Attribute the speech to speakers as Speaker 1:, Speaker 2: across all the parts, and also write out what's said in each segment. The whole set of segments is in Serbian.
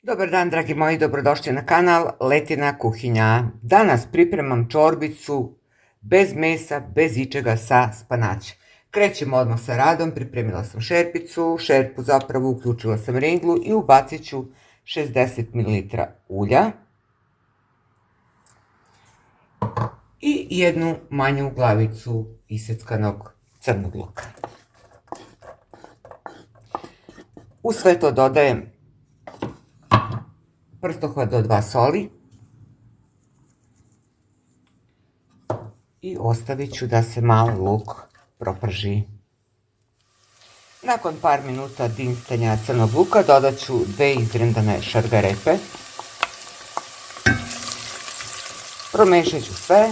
Speaker 1: Dobar dan, dragi moji, dobrodošli na kanal Letina kuhinja. Danas pripremam čorbicu bez mesa, bez ičega sa spanaćem. Krećemo odmah sa radom, pripremila sam šerpu zapravo uključila sam ringlu i ubacit ću 60 ml ulja i jednu manju glavicu iseckanog crnog luka. U sve to dodajem prstohvat do 2 soli i ostavit ću da se malo luk proprži. Nakon par minuta dinstanja crnog luka dodat ću 2 izrendane šargarepe. Promešat ću sve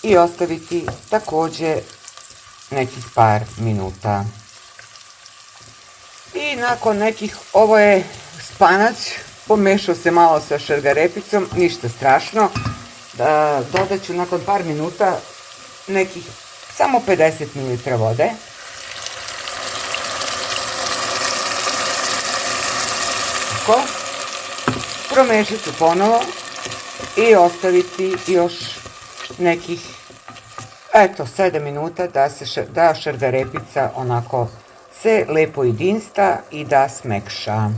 Speaker 1: i ostaviti također nekih par minuta. I nakon nekih, ovo je spanać, pomešao se malo sa šargarepicom, ništa strašno. Dodat ću nakon par minuta nekih samo 50 ml vode. Tako. Promešat ću ponovo i ostaviti još nekih, 7 minuta da šargarepica onako se lepo idinsta i da smekša.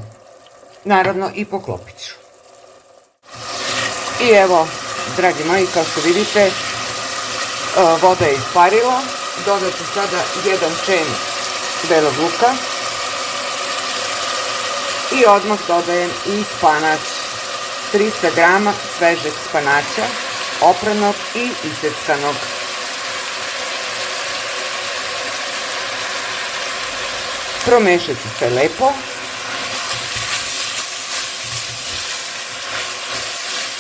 Speaker 1: Naravno i poklopit ću. I evo, dragi moji, kao što vidite, voda je isparila. Dodat ću sada jedan čen belog luka i odmah dodajem i spanać, 300 grama svežeg spanaća, opranog i iseckanog. Promešat ću sve lepo.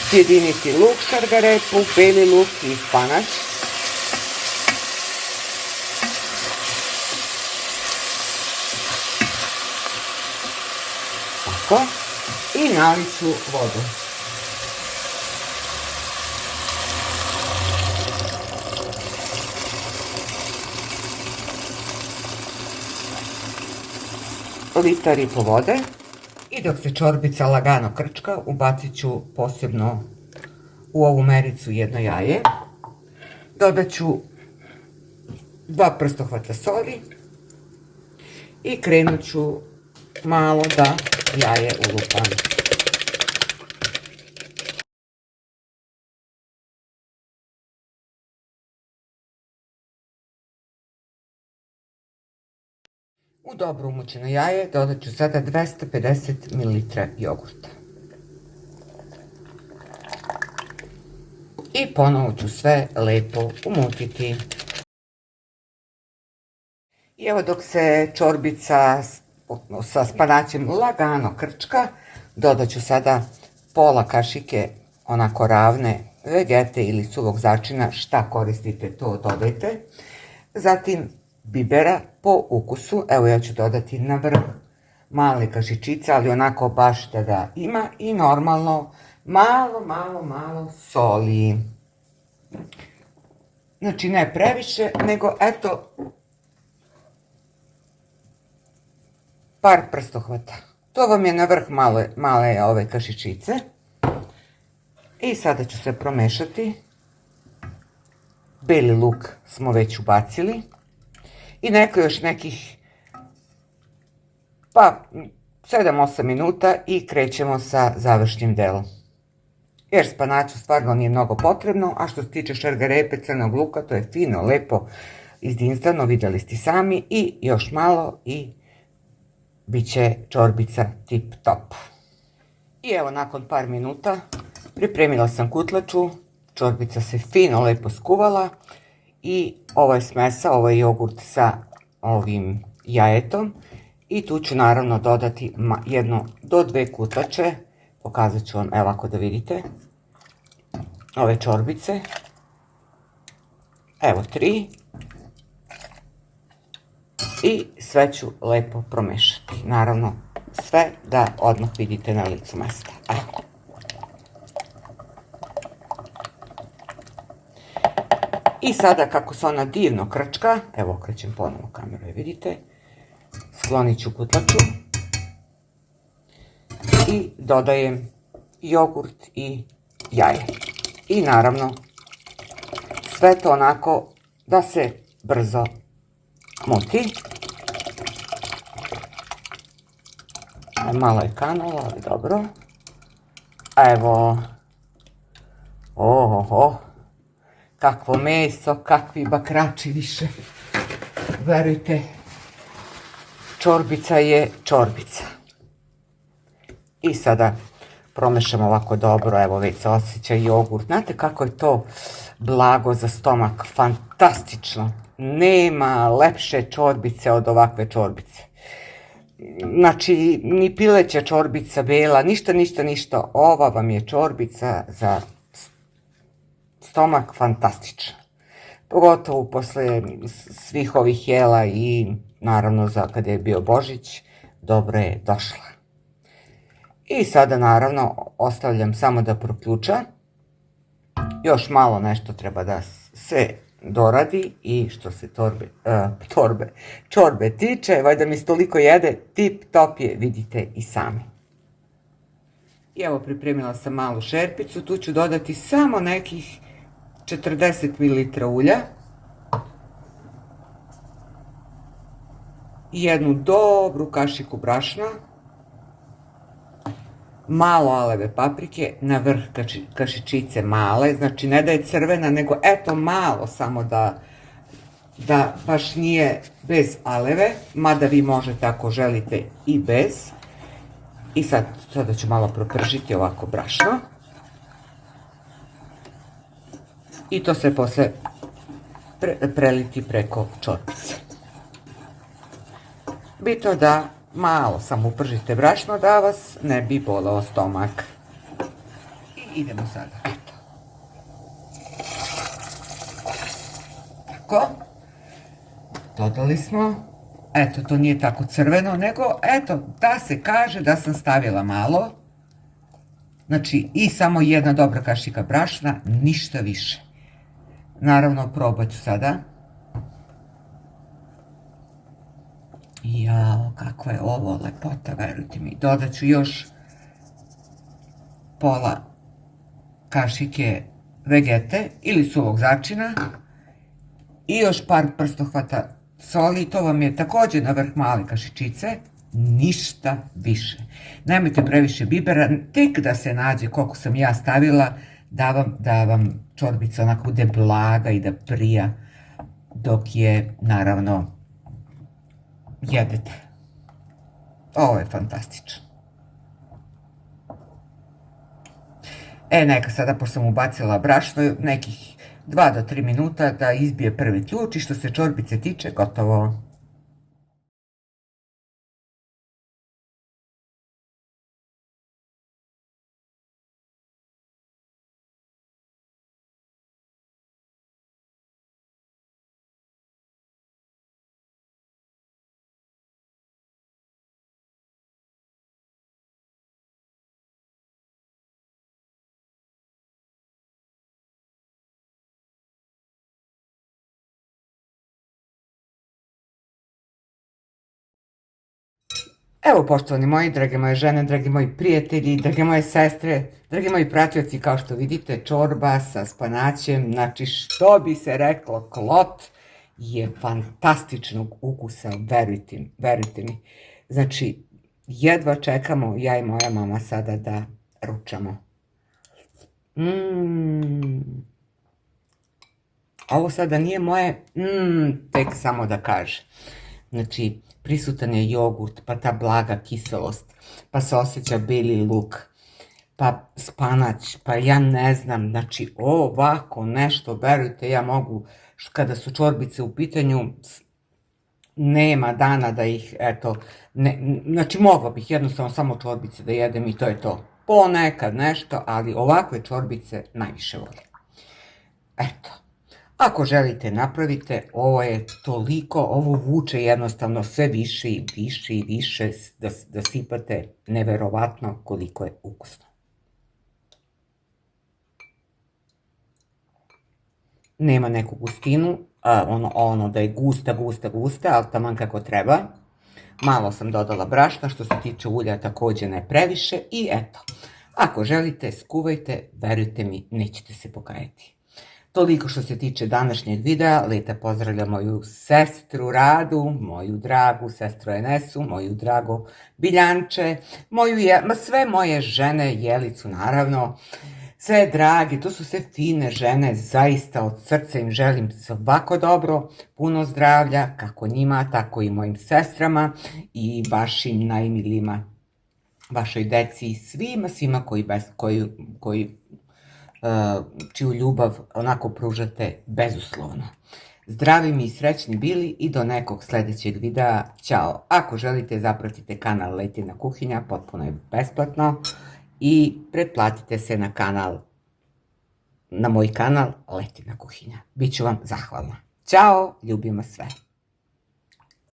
Speaker 1: Sjediniti luk, šargarepu, beli luk i spanać. Tako. I nalit ću vodu. Litar i po vode. I dok se čorbica lagano krčka, ubacit ću posebno u ovu mericu jedno jaje. Dodat ću 2 prstohvata soli i krenut ću malo da jaje ulupam. U dobro umućeno jaje dodat ću sada 250 ml jogurta. I ponovo ću sve lepo umutiti. I evo dok se čorbica sa spanaćem lagano krčka, dodat ću sada pola kašike onako ravne vegete ili suvog začina, šta koristite to dodajte. Zatim bibera po ukusu, evo ja ću dodati na vrh male kašičice, ali onako baš da ga ima i normalno malo soli. Znači ne previše, nego eto par prstohvata. To vam je na vrh male ove kašičice. I sada ću se promešati. Beli luk smo već ubacili. I još nekih 7-8 minuta i krećemo sa završnim delom. Jer spanaću stvarno nije mnogo potrebno, a što se tiče šargarepe, crnog luka, to je fino, lepo, izdinstano, vidjeli ste sami, i još malo i bit će čorbica tip top. I evo nakon par minuta pripremila sam kutlaču, čorbica se fino, lepo skuvala. I ovo je smesa, ovo je jogurt sa ovim jajetom. I tu ću naravno dodati 1 do 2 kutlače. Pokazat ću vam, evo ako da vidite, ove čorbice. Evo 3. I sve ću lepo promešati. Naravno sve da odmah vidite na licu mesta. Evo. I sada kako se ona divno krčka, evo okrećem ponovo kameru i vidite, sklonit ću kutlaču i dodajem jogurt i jaje. I naravno sve to onako da se brzo muti. Malo je kanulo, ali dobro. Evo. Oho. Kakvo meso, kakvi bakrači više. Verujte, čorbica je čorbica. I sada promešamo ovako dobro, evo već se osjeća jogurt. Znate kako je to blago za stomak, fantastično. Nema lepše čorbice od ovakve čorbice. Znači, ni pileća čorbica bela, ništa. Ova vam je čorbica za stomak fantastična. Pogotovo posle svih ovih jela i naravno za kada je bio Božić, dobro je došla. I sada naravno ostavljam samo da proključa. Još malo nešto treba da se doradi i što se čorbe tiče, valjda mi se toliko jede, tip top je, vidite i sami. I evo pripremila sam malu šerpicu, tu ću dodati samo nekih 40 ml ulja i jednu dobru kašiku brašna, malo aleve paprike, na vrh kašičice male, znači ne da je crvena, nego eto malo samo da baš nije bez aleve, mada vi možete ako želite i bez. I sada ću malo propržiti ovako brašno. I to se posle preliti preko čorbice. Bitno da malo samo upržite brašno da vas ne bi boleo stomak. I idemo sada. Eto. Tako. Dodali smo. Eto, to nije tako crveno, nego eto, da se kaže da sam stavila malo. Znači, i samo jedna dobra kašika brašna, ništa više. Naravno, probat ću sada. Jao, kakva je ovo lepota, verujte mi. Dodat ću još pola kašike vegete ili suvog začina i još par prstohvata soli. To vam je također na vrh male kašičice, ništa više. Nemojte previše bibera, tek da se nađe koliko sam ja stavila, da vam čorbica onako bude blaga i da prija dok je, naravno, jedete. Ovo je fantastično. Neka sada, pošto sam ubacila brašno, nekih 2 do 3 minuta da izbije prvi ključ i što se čorbice tiče, gotovo. Evo, poštovani moji, drage moje žene, dragi moji prijatelji, drage moje sestre, dragi moji pratioci, kao što vidite, čorba sa spanaćem, znači što bi se reklo, klot je fantastičnog ukusa, verujte mi. Znači, jedva čekamo, ja i moja mama sada da ručamo. Ovo sada nije moje, tek samo da kaže. Znači, prisutan je jogurt, pa ta blaga kiselost, pa se osjeća beli luk, pa spanać, pa ja ne znam, znači ovako nešto, verujte, ja mogu, kada su čorbice u pitanju, nema dana da ih, eto, znači mogla bih jednostavno samo čorbice da jedem i to je to. Ponekad nešto, ali ovakve čorbice najviše volim. Eto. Ako želite napravite, ovo je toliko, ovo vuče jednostavno sve više i više da sipate, neverovatno koliko je ukusno. Nema neku gustinu, ono da je gusta, ali taman kako treba. Malo sam dodala brašna, što se tiče ulja također ne previše i eto. Ako želite, skuvajte, verujte mi, nećete se pokajati. Toliko što se tiče današnjeg videa. Leta pozdravlja moju sestru Radu, moju dragu sestru Enesu, moju drago Biljanče, sve moje žene, Jelicu naravno, sve dragi, to su sve fine žene, zaista od srca im želim svako dobro, puno zdravlja, kako njima, tako i mojim sestrama i vašim najmilijima, vašoj deci i svima čiju ljubav onako pružate bezuslovno. Zdravi mi i srećni bili i do nekog sljedećeg videa. Ćao! Ako želite, zapratite kanal Letina kuhinja, potpuno je besplatno i pretplatite se na moj kanal Letina kuhinja. Biću vam zahvalna. Ćao! Ljubim vas sve!